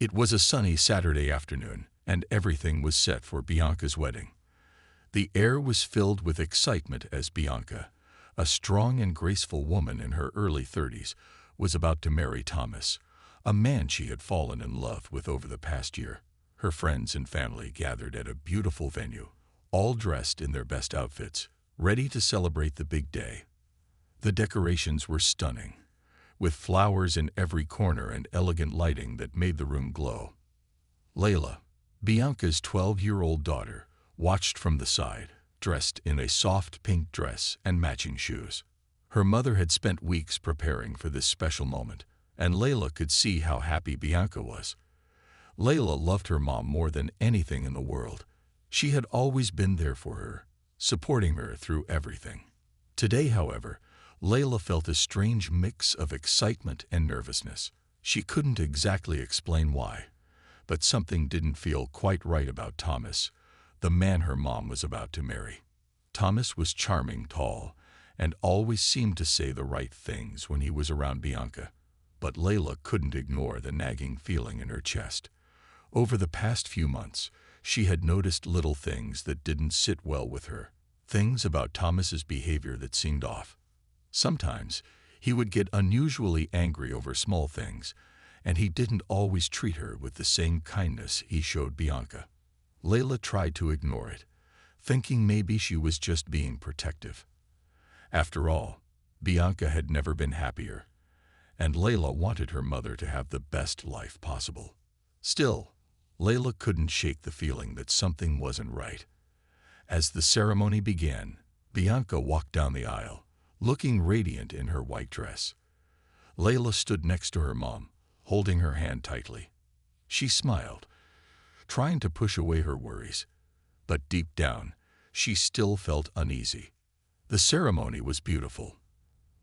It was a sunny Saturday afternoon, and everything was set for Bianca's wedding. The air was filled with excitement as Bianca, a strong and graceful woman in her early 30s, was about to marry Thomas, a man she had fallen in love with over the past year. Her friends and family gathered at a beautiful venue, all dressed in their best outfits, ready to celebrate the big day. The decorations were stunning, with flowers in every corner and elegant lighting that made the room glow. Leila, Bianca's 12-year-old daughter, watched from the side, dressed in a soft pink dress and matching shoes. Her mother had spent weeks preparing for this special moment, and Leila could see how happy Bianca was. Leila loved her mom more than anything in the world. She had always been there for her, supporting her through everything. Today, however, Leila felt a strange mix of excitement and nervousness. She couldn't exactly explain why, but something didn't feel quite right about Thomas, the man her mom was about to marry. Thomas was charming, tall, and always seemed to say the right things when he was around Bianca, but Leila couldn't ignore the nagging feeling in her chest. Over the past few months, she had noticed little things that didn't sit well with her, things about Thomas's behavior that seemed off. Sometimes, he would get unusually angry over small things, and he didn't always treat her with the same kindness he showed Bianca. Leila tried to ignore it, thinking maybe she was just being protective. After all, Bianca had never been happier, and Leila wanted her mother to have the best life possible. Still, Leila couldn't shake the feeling that something wasn't right. As the ceremony began, Bianca walked down the aisle, looking radiant in her white dress. Leila stood next to her mom, holding her hand tightly. She smiled, trying to push away her worries, but deep down, she still felt uneasy. The ceremony was beautiful.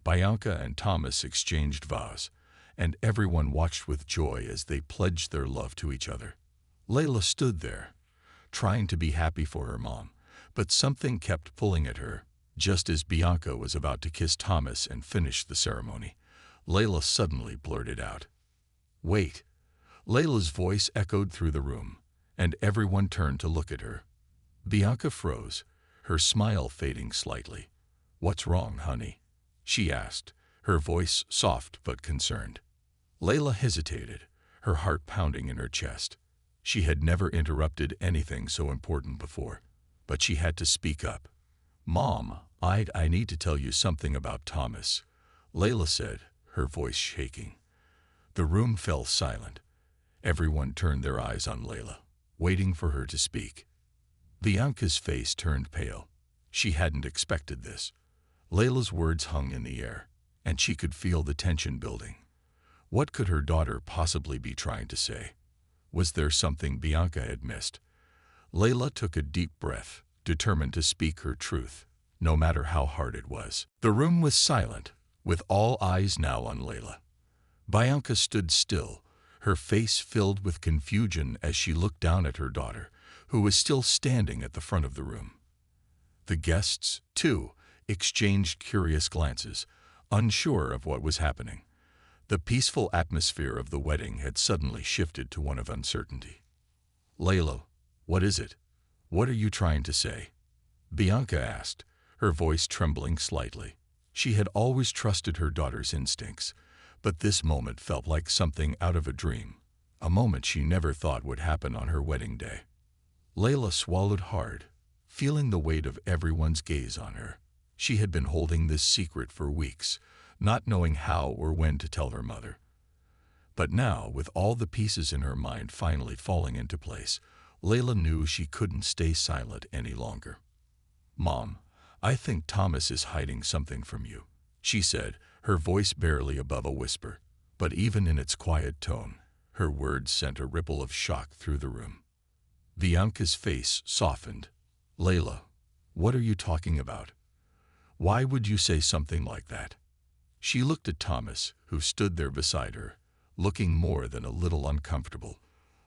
Bianca and Thomas exchanged vows, and everyone watched with joy as they pledged their love to each other. Leila stood there, trying to be happy for her mom, but something kept pulling at her. Just as Bianca was about to kiss Thomas and finish the ceremony, Leila suddenly blurted out, "Wait." Leila's voice echoed through the room, and everyone turned to look at her. Bianca froze, her smile fading slightly. "What's wrong, honey?" she asked, her voice soft but concerned. Leila hesitated, her heart pounding in her chest. She had never interrupted anything so important before, but she had to speak up. "Mom, I need to tell you something about Thomas," Leila said, her voice shaking. The room fell silent. Everyone turned their eyes on Leila, waiting for her to speak. Bianca's face turned pale. She hadn't expected this. Leila's words hung in the air, and she could feel the tension building. What could her daughter possibly be trying to say? Was there something Bianca had missed? Leila took a deep breath, determined to speak her truth, no matter how hard it was. The room was silent, with all eyes now on Leila. Bianca stood still, her face filled with confusion as she looked down at her daughter, who was still standing at the front of the room. The guests, too, exchanged curious glances, unsure of what was happening. The peaceful atmosphere of the wedding had suddenly shifted to one of uncertainty. "Leila, what is it? What are you trying to say?" Bianca asked, her voice trembling slightly. She had always trusted her daughter's instincts, but this moment felt like something out of a dream, a moment she never thought would happen on her wedding day. Leila swallowed hard, feeling the weight of everyone's gaze on her. She had been holding this secret for weeks, not knowing how or when to tell her mother. But now, with all the pieces in her mind finally falling into place, Leila knew she couldn't stay silent any longer. "Mom, I think Thomas is hiding something from you," she said, her voice barely above a whisper. But even in its quiet tone, her words sent a ripple of shock through the room. Bianca's face softened. "Leila, what are you talking about? Why would you say something like that?" She looked at Thomas, who stood there beside her, looking more than a little uncomfortable.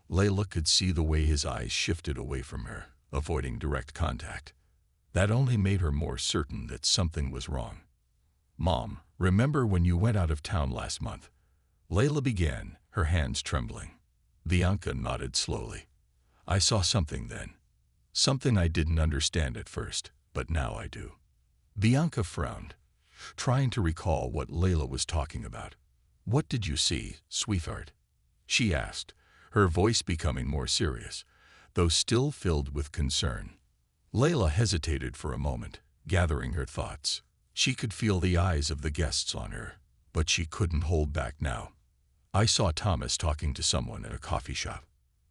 Leila could see the way his eyes shifted away from her, avoiding direct contact. That only made her more certain that something was wrong. "Mom, remember when you went out of town last month?" Leila began, her hands trembling. Bianca nodded slowly. I saw something then. Something I didn't understand at first, but now I do. Bianca frowned, trying to recall what Leila was talking about. What did you see, sweetheart? She asked, her voice becoming more serious, though still filled with concern. Leila hesitated for a moment, gathering her thoughts. She could feel the eyes of the guests on her, but she couldn't hold back now. I saw Thomas talking to someone at a coffee shop.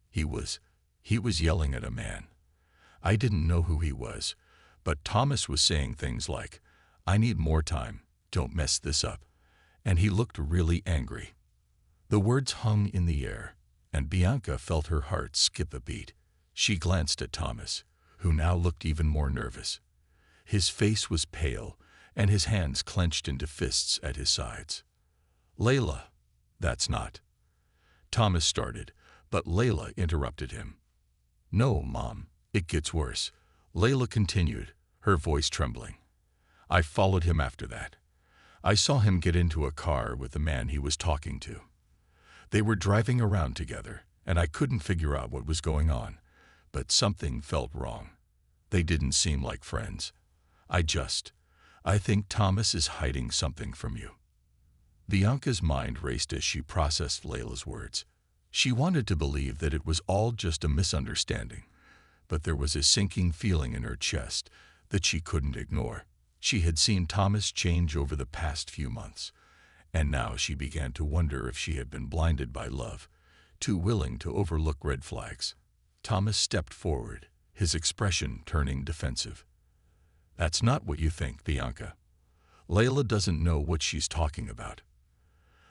He was yelling at a man. I didn't know who he was, but Thomas was saying things like, I need more time, don't mess this up. And he looked really angry. The words hung in the air, and Bianca felt her heart skip a beat. She glanced at Thomas, who now looked even more nervous. His face was pale, and his hands clenched into fists at his sides. Leila, that's not. Thomas started, but Leila interrupted him. No, Mom, it gets worse, Leila continued, her voice trembling. I followed him after that. I saw him get into a car with the man he was talking to. They were driving around together, and I couldn't figure out what was going on, but something felt wrong. They didn't seem like friends. I think Thomas is hiding something from you. Bianca's mind raced as she processed Leila's words. She wanted to believe that it was all just a misunderstanding, but there was a sinking feeling in her chest that she couldn't ignore. She had seen Thomas change over the past few months, and now she began to wonder if she had been blinded by love, too willing to overlook red flags. Thomas stepped forward, his expression turning defensive. That's not what you think, Bianca. Leila doesn't know what she's talking about.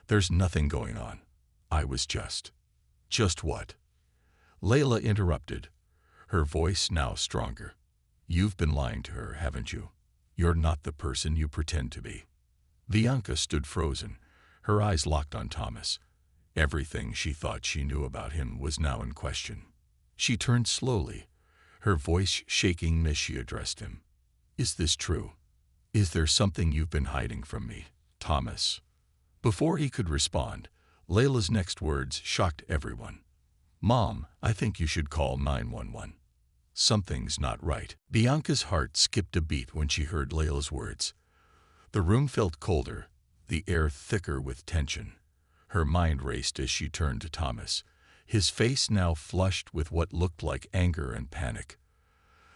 There's nothing going on. I was just. Just what? Leila interrupted, her voice now stronger. You've been lying to her, haven't you? You're not the person you pretend to be. Bianca stood frozen, her eyes locked on Thomas. Everything she thought she knew about him was now in question. She turned slowly, her voice shaking as she addressed him. Is this true? Is there something you've been hiding from me, Thomas? Before he could respond, Leila's next words shocked everyone. Mom, I think you should call 911. Something's not right. Bianca's heart skipped a beat when she heard Leila's words. The room felt colder, the air thicker with tension. Her mind raced as she turned to Thomas, his face now flushed with what looked like anger and panic.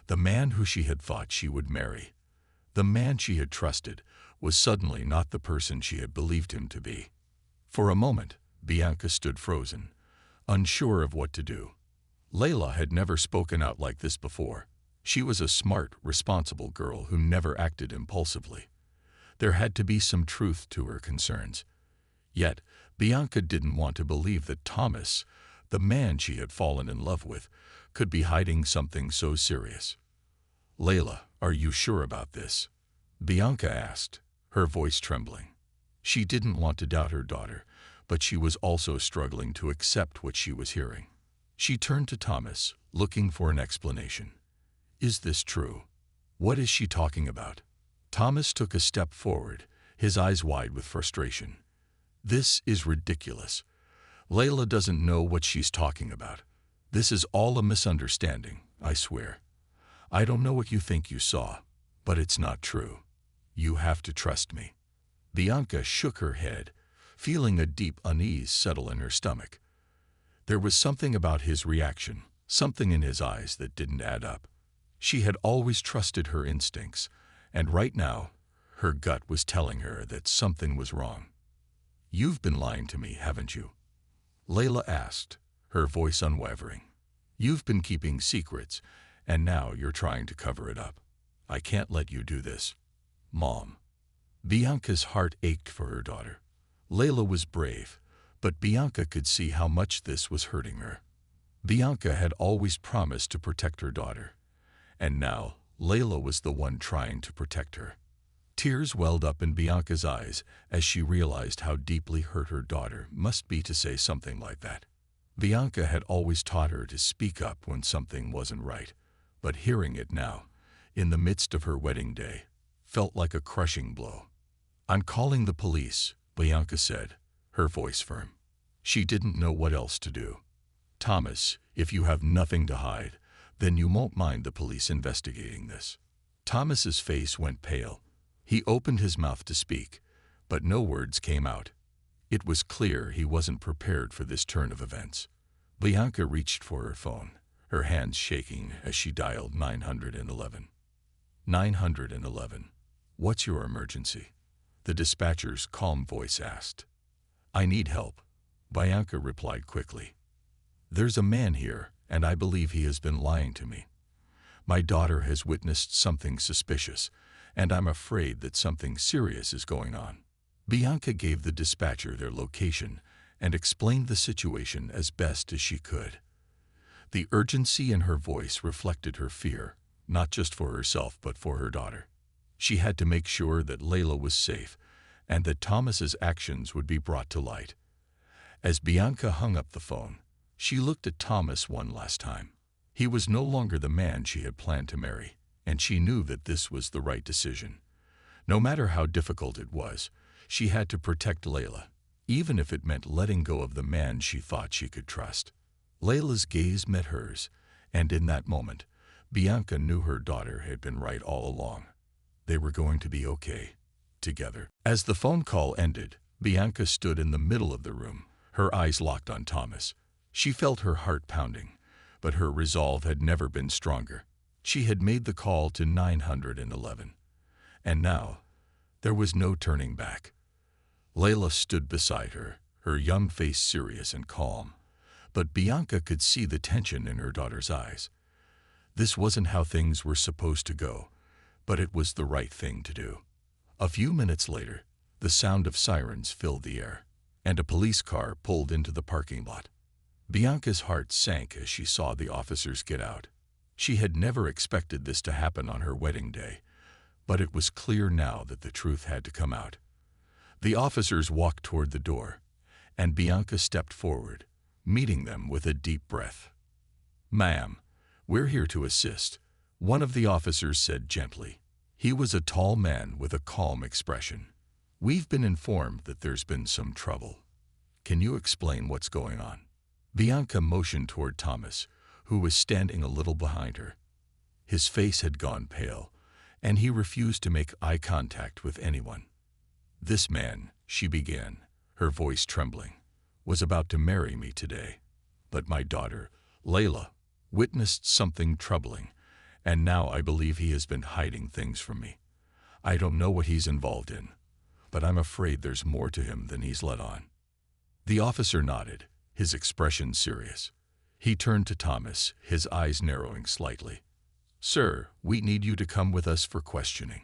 The man who she had thought she would marry, the man she had trusted, was suddenly not the person she had believed him to be. For a moment, Bianca stood frozen, unsure of what to do. Leila had never spoken out like this before. She was a smart, responsible girl who never acted impulsively. There had to be some truth to her concerns. Yet, Bianca didn't want to believe that Thomas, the man she had fallen in love with, could be hiding something so serious. Leila, are you sure about this? Bianca asked, her voice trembling. She didn't want to doubt her daughter, but she was also struggling to accept what she was hearing. She turned to Thomas, looking for an explanation. Is this true? What is she talking about? Thomas took a step forward, his eyes wide with frustration. This is ridiculous. Leila doesn't know what she's talking about. This is all a misunderstanding, I swear. I don't know what you think you saw, but it's not true. You have to trust me. Bianca shook her head, feeling a deep unease settle in her stomach. There was something about his reaction, something in his eyes that didn't add up. She had always trusted her instincts, and right now, her gut was telling her that something was wrong. You've been lying to me, haven't you? Leila asked, her voice unwavering. You've been keeping secrets, and now you're trying to cover it up. I can't let you do this. Mom. Bianca's heart ached for her daughter. Leila was brave, but Bianca could see how much this was hurting her. Bianca had always promised to protect her daughter, and now Leila was the one trying to protect her. Tears welled up in Bianca's eyes as she realized how deeply hurt her daughter must be to say something like that. Bianca had always taught her to speak up when something wasn't right, but hearing it now, in the midst of her wedding day, felt like a crushing blow. I'm calling the police, Bianca said, her voice firm. She didn't know what else to do. Thomas, if you have nothing to hide, then you won't mind the police investigating this. Thomas's face went pale. He opened his mouth to speak, but no words came out. It was clear he wasn't prepared for this turn of events. Bianca reached for her phone, her hands shaking as she dialed 911. 911. What's your emergency? The dispatcher's calm voice asked. I need help, Bianca replied quickly. There's a man here, and I believe he has been lying to me. My daughter has witnessed something suspicious, and I'm afraid that something serious is going on. Bianca gave the dispatcher their location and explained the situation as best as she could. The urgency in her voice reflected her fear, not just for herself but for her daughter. She had to make sure that Leila was safe and that Thomas's actions would be brought to light. As Bianca hung up the phone, she looked at Thomas one last time. He was no longer the man she had planned to marry, and she knew that this was the right decision. No matter how difficult it was, she had to protect Leila, even if it meant letting go of the man she thought she could trust. Leila's gaze met hers, and in that moment, Bianca knew her daughter had been right all along. They were going to be okay, together. As the phone call ended, Bianca stood in the middle of the room, her eyes locked on Thomas. She felt her heart pounding, but her resolve had never been stronger. She had made the call to 911, and now there was no turning back. Leila stood beside her, her young face serious and calm, but Bianca could see the tension in her daughter's eyes. This wasn't how things were supposed to go, but it was the right thing to do. A few minutes later, the sound of sirens filled the air, and a police car pulled into the parking lot. Bianca's heart sank as she saw the officers get out. She had never expected this to happen on her wedding day, but it was clear now that the truth had to come out. The officers walked toward the door, and Bianca stepped forward, meeting them with a deep breath. "Ma'am, we're here to assist," one of the officers said gently. He was a tall man with a calm expression. "We've been informed that there's been some trouble. Can you explain what's going on?" Bianca motioned toward Thomas, who was standing a little behind her. His face had gone pale, and he refused to make eye contact with anyone. "This man," she began, her voice trembling, "was about to marry me today. But my daughter, Leila, witnessed something troubling, and now I believe he has been hiding things from me. I don't know what he's involved in, but I'm afraid there's more to him than he's let on." The officer nodded, his expression serious. He turned to Thomas, his eyes narrowing slightly. "Sir, we need you to come with us for questioning.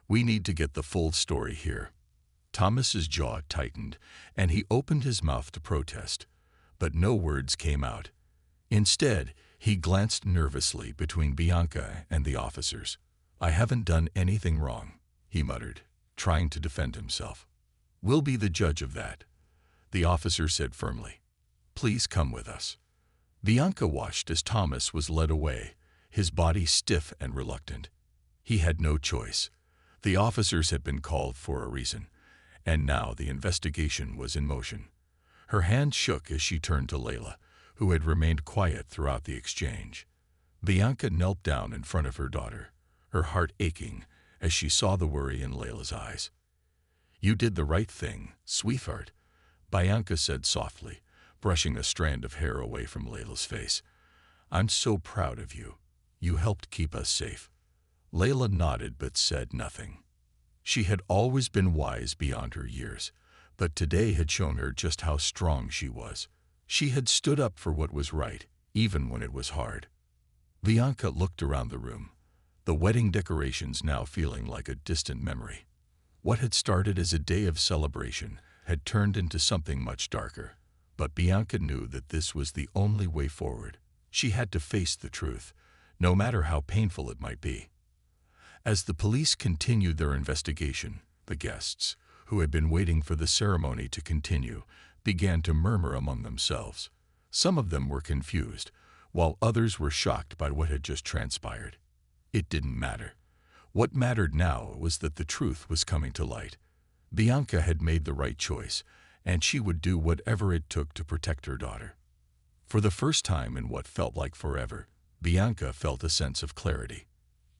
We need to get the full story here." Thomas's jaw tightened, and he opened his mouth to protest, but no words came out. Instead, he glanced nervously between Bianca and the officers. "I haven't done anything wrong," he muttered, trying to defend himself. "We'll be the judge of that," the officer said firmly. "Please come with us." Bianca watched as Thomas was led away, his body stiff and reluctant. He had no choice. The officers had been called for a reason, and now the investigation was in motion. Her hand shook as she turned to Leila, who had remained quiet throughout the exchange. Bianca knelt down in front of her daughter, her heart aching as she saw the worry in Leila's eyes. "You did the right thing, sweetheart," Bianca said softly, brushing a strand of hair away from Leila's face. "I'm so proud of you. You helped keep us safe." Leila nodded but said nothing. She had always been wise beyond her years, but today had shown her just how strong she was. She had stood up for what was right, even when it was hard. Bianca looked around the room, the wedding decorations now feeling like a distant memory. What had started as a day of celebration had turned into something much darker, but Bianca knew that this was the only way forward. She had to face the truth, no matter how painful it might be. As the police continued their investigation, the guests, who had been waiting for the ceremony to continue, began to murmur among themselves. Some of them were confused, while others were shocked by what had just transpired. It didn't matter. What mattered now was that the truth was coming to light. Bianca had made the right choice, and she would do whatever it took to protect her daughter. For the first time in what felt like forever, Bianca felt a sense of clarity.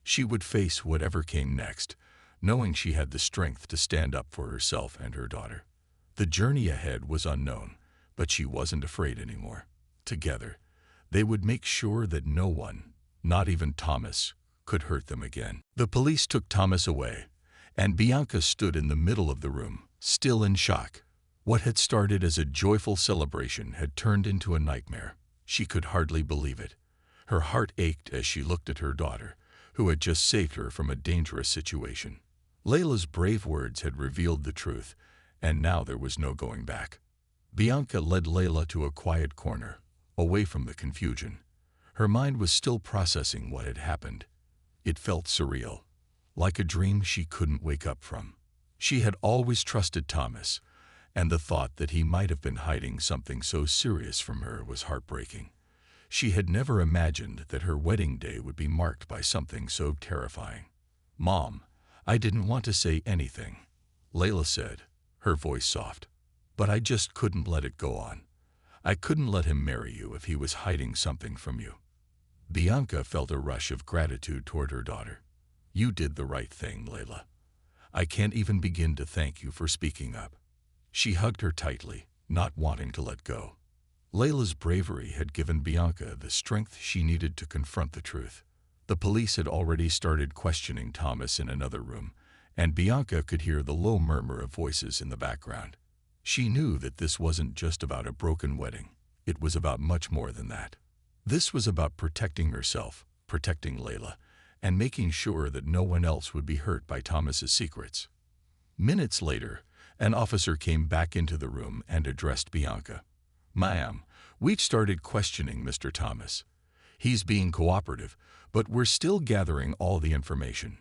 She would face whatever came next, knowing she had the strength to stand up for herself and her daughter. The journey ahead was unknown, but she wasn't afraid anymore. Together, they would make sure that no one, not even Thomas, could hurt them again. The police took Thomas away, and Bianca stood in the middle of the room, still in shock. What had started as a joyful celebration had turned into a nightmare. She could hardly believe it. Her heart ached as she looked at her daughter, who had just saved her from a dangerous situation. Leila's brave words had revealed the truth, and now there was no going back. Bianca led Leila to a quiet corner, away from the confusion. Her mind was still processing what had happened. It felt surreal, like a dream she couldn't wake up from. She had always trusted Thomas, and the thought that he might have been hiding something so serious from her was heartbreaking. She had never imagined that her wedding day would be marked by something so terrifying. "Mom, I didn't want to say anything," Leila said, her voice soft. "But I just couldn't let it go on. I couldn't let him marry you if he was hiding something from you." Bianca felt a rush of gratitude toward her daughter. "You did the right thing, Leila. I can't even begin to thank you for speaking up." She hugged her tightly, not wanting to let go. Leila's bravery had given Bianca the strength she needed to confront the truth. The police had already started questioning Thomas in another room, and Bianca could hear the low murmur of voices in the background. She knew that this wasn't just about a broken wedding. It was about much more than that. This was about protecting herself, protecting Leila, and making sure that no one else would be hurt by Thomas's secrets. Minutes later, an officer came back into the room and addressed Bianca. "Ma'am, we've started questioning Mr. Thomas. He's being cooperative, but we're still gathering all the information.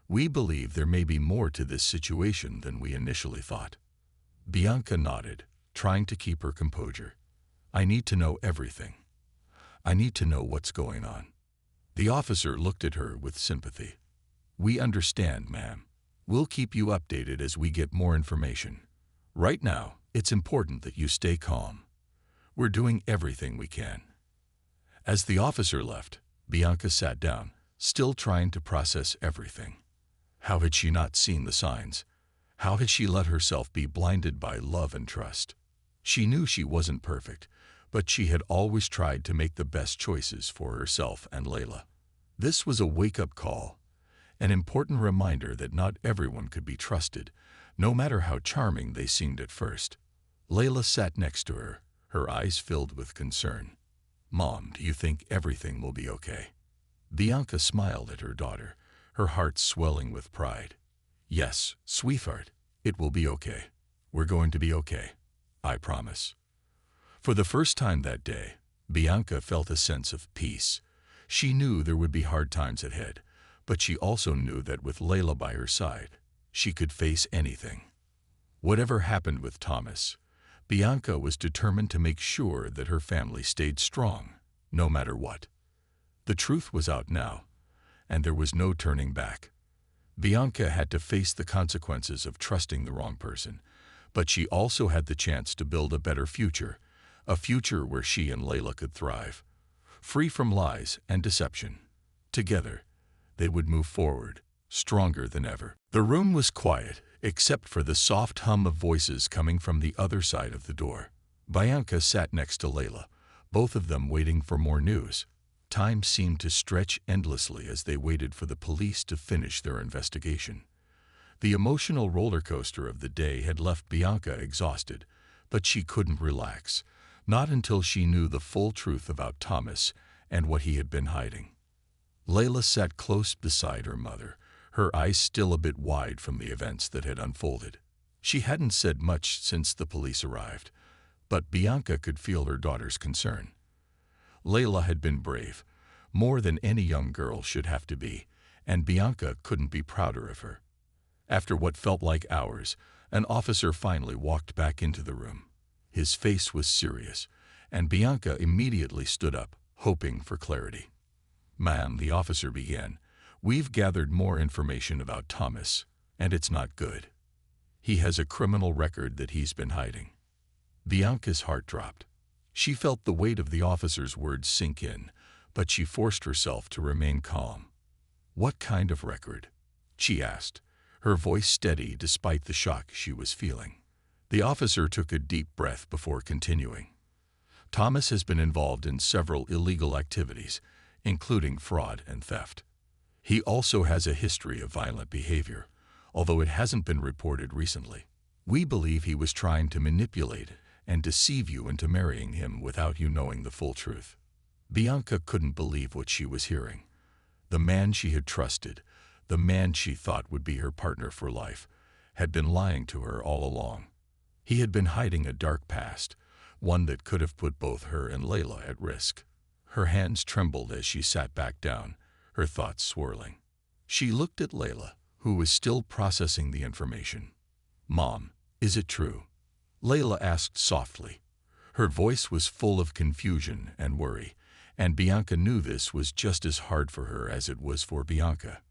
We believe there may be more to this situation than we initially thought." Bianca nodded, trying to keep her composure. "I need to know everything. I need to know what's going on." The officer looked at her with sympathy. "We understand, ma'am. We'll keep you updated as we get more information. Right now, it's important that you stay calm. We're doing everything we can." As the officer left, Bianca sat down, still trying to process everything. How had she not seen the signs? How had she let herself be blinded by love and trust? She knew she wasn't perfect, but she had always tried to make the best choices for herself and Leila. This was a wake-up call, an important reminder that not everyone could be trusted, no matter how charming they seemed at first. Leila sat next to her, her eyes filled with concern. "Mom, do you think everything will be okay?" Bianca smiled at her daughter, her heart swelling with pride. "Yes, sweetheart, it will be okay. We're going to be okay. I promise." For the first time that day, Bianca felt a sense of peace. She knew there would be hard times ahead, but she also knew that with Leila by her side, she could face anything. Whatever happened with Thomas, Bianca was determined to make sure that her family stayed strong, no matter what. The truth was out now, and there was no turning back. Bianca had to face the consequences of trusting the wrong person, but she also had the chance to build a better future, a future where she and Leila could thrive, free from lies and deception. Together, they would move forward, stronger than ever. The room was quiet, except for the soft hum of voices coming from the other side of the door. Bianca sat next to Leila, both of them waiting for more news. Time seemed to stretch endlessly as they waited for the police to finish their investigation. The emotional roller coaster of the day had left Bianca exhausted, but she couldn't relax, not until she knew the full truth about Thomas and what he had been hiding. Leila sat close beside her mother, her eyes still a bit wide from the events that had unfolded. She hadn't said much since the police arrived, but Bianca could feel her daughter's concern. Leila had been brave, more than any young girl should have to be, and Bianca couldn't be prouder of her. After what felt like hours, an officer finally walked back into the room. His face was serious, and Bianca immediately stood up, hoping for clarity. "Ma'am," the officer began, "we've gathered more information about Thomas, and it's not good. He has a criminal record that he's been hiding." Bianca's heart dropped. She felt the weight of the officer's words sink in, but she forced herself to remain calm. "What kind of record?" she asked, her voice steady despite the shock she was feeling. The officer took a deep breath before continuing. "Thomas has been involved in several illegal activities, including fraud and theft. He also has a history of violent behavior, although it hasn't been reported recently. We believe he was trying to manipulate and deceive you into marrying him without you knowing the full truth." Bianca couldn't believe what she was hearing. The man she had trusted, the man she thought would be her partner for life, had been lying to her all along. He had been hiding a dark past, one that could have put both her and Leila at risk. Her hands trembled as she sat back down, her thoughts swirling. She looked at Leila, who was still processing the information. "Mom, is it true?" Leila asked softly. Her voice was full of confusion and worry, and Bianca knew this was just as hard for her as it was for Bianca.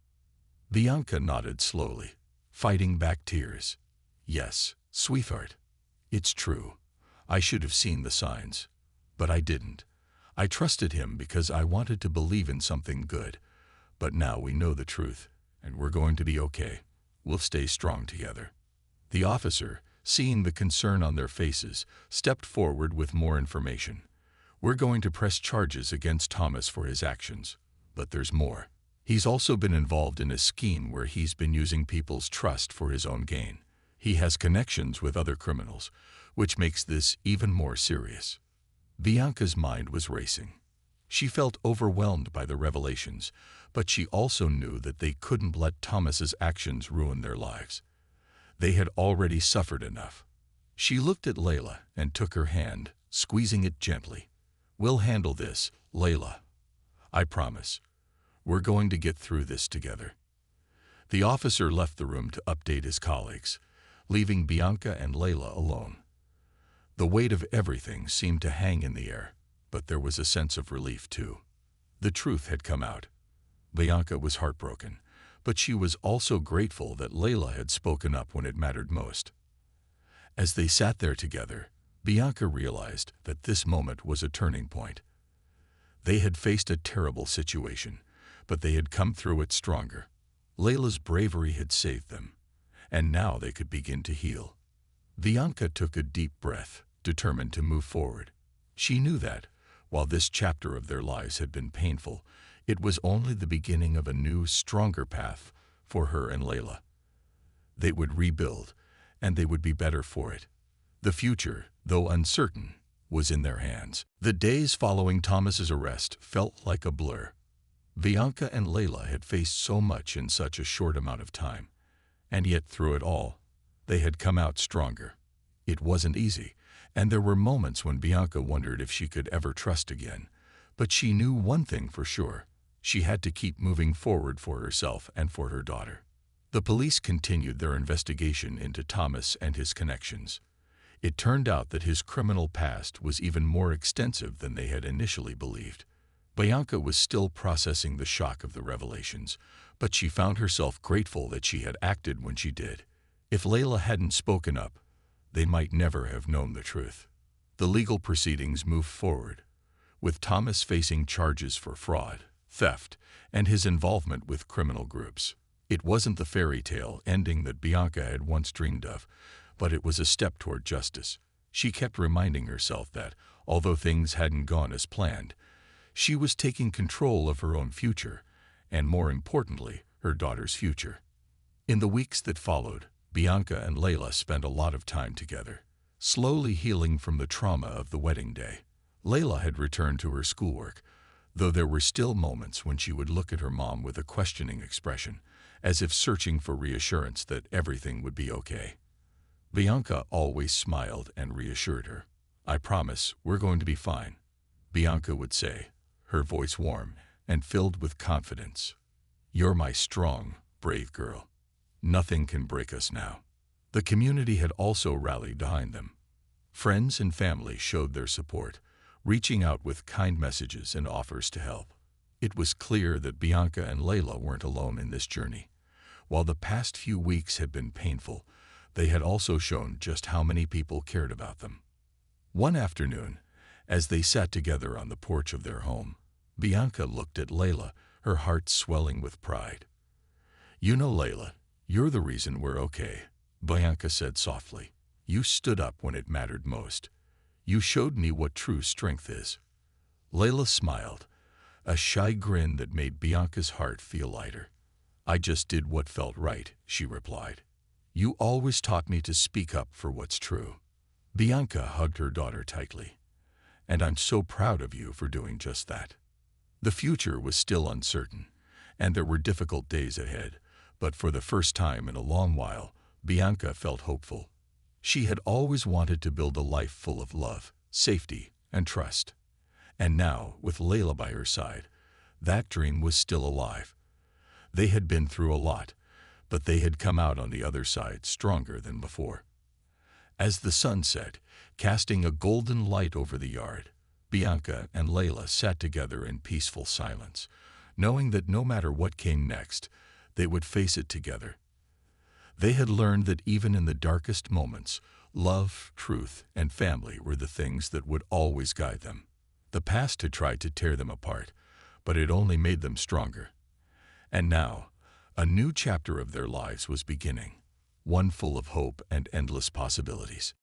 Bianca nodded slowly, fighting back tears. "Yes, sweetheart. It's true. I should have seen the signs. But I didn't. I trusted him because I wanted to believe in something good. But now we know the truth, and we're going to be okay. We'll stay strong together." The officer, seeing the concern on their faces, stepped forward with more information. "We're going to press charges against Thomas for his actions. But there's more. He's also been involved in a scheme where he's been using people's trust for his own gain. He has connections with other criminals, which makes this even more serious." Bianca's mind was racing. She felt overwhelmed by the revelations, but she also knew that they couldn't let Thomas's actions ruin their lives. They had already suffered enough. She looked at Leila and took her hand, squeezing it gently. "We'll handle this, Leila. I promise. We're going to get through this together." The officer left the room to update his colleagues, leaving Bianca and Leila alone. The weight of everything seemed to hang in the air, but there was a sense of relief too. The truth had come out. Bianca was heartbroken, but she was also grateful that Leila had spoken up when it mattered most. As they sat there together, Bianca realized that this moment was a turning point. They had faced a terrible situation, but they had come through it stronger. Leila's bravery had saved them, and now they could begin to heal. Bianca took a deep breath, determined to move forward. She knew that, while this chapter of their lives had been painful, it was only the beginning of a new, stronger path for her and Leila. They would rebuild, and they would be better for it. The future, though uncertain, was in their hands. The days following Thomas's arrest felt like a blur. Bianca and Leila had faced so much in such a short amount of time, and yet through it all, they had come out stronger. It wasn't easy, and there were moments when Bianca wondered if she could ever trust again. But she knew one thing for sure. She had to keep moving forward for herself and for her daughter. The police continued their investigation into Thomas and his connections. It turned out that his criminal past was even more extensive than they had initially believed. Bianca was still processing the shock of the revelations, but she found herself grateful that she had acted when she did. If Leila hadn't spoken up, they might never have known the truth. The legal proceedings moved forward, with Thomas facing charges for fraud, theft, and his involvement with criminal groups. It wasn't the fairy tale ending that Bianca had once dreamed of, but it was a step toward justice. She kept reminding herself that, although things hadn't gone as planned, she was taking control of her own future, and more importantly, her daughter's future. In the weeks that followed, Bianca and Leila spent a lot of time together, slowly healing from the trauma of the wedding day. Leila had returned to her schoolwork, though there were still moments when she would look at her mom with a questioning expression, as if searching for reassurance that everything would be okay. Bianca always smiled and reassured her. "I promise we're going to be fine," Bianca would say, her voice warm and filled with confidence. "You're my strong, brave girl. Nothing can break us now." The community had also rallied behind them. Friends and family showed their support, reaching out with kind messages and offers to help. It was clear that Bianca and Leila weren't alone in this journey. While the past few weeks had been painful, they had also shown just how many people cared about them. One afternoon, As they sat together on the porch of their home, Bianca looked at Leila, her heart swelling with pride. "You know, Leila, you're the reason we're okay," Bianca said softly. "You stood up when it mattered most. You showed me what true strength is." Leila smiled, a shy grin that made Bianca's heart feel lighter. "I just did what felt right," she replied. "You always taught me to speak up for what's true." Bianca hugged her daughter tightly. "And I'm so proud of you for doing just that." The future was still uncertain, and there were difficult days ahead, but for the first time in a long while, Bianca felt hopeful. She had always wanted to build a life full of love, safety, and trust. And now, with Leila by her side, that dream was still alive. They had been through a lot, but they had come out on the other side stronger than before. As the sun set, casting a golden light over the yard, Bianca and Leila sat together in peaceful silence, knowing that no matter what came next, they would face it together. They had learned that even in the darkest moments, love, truth, and family were the things that would always guide them. The past had tried to tear them apart, but it only made them stronger. And now, a new chapter of their lives was beginning, one full of hope and endless possibilities.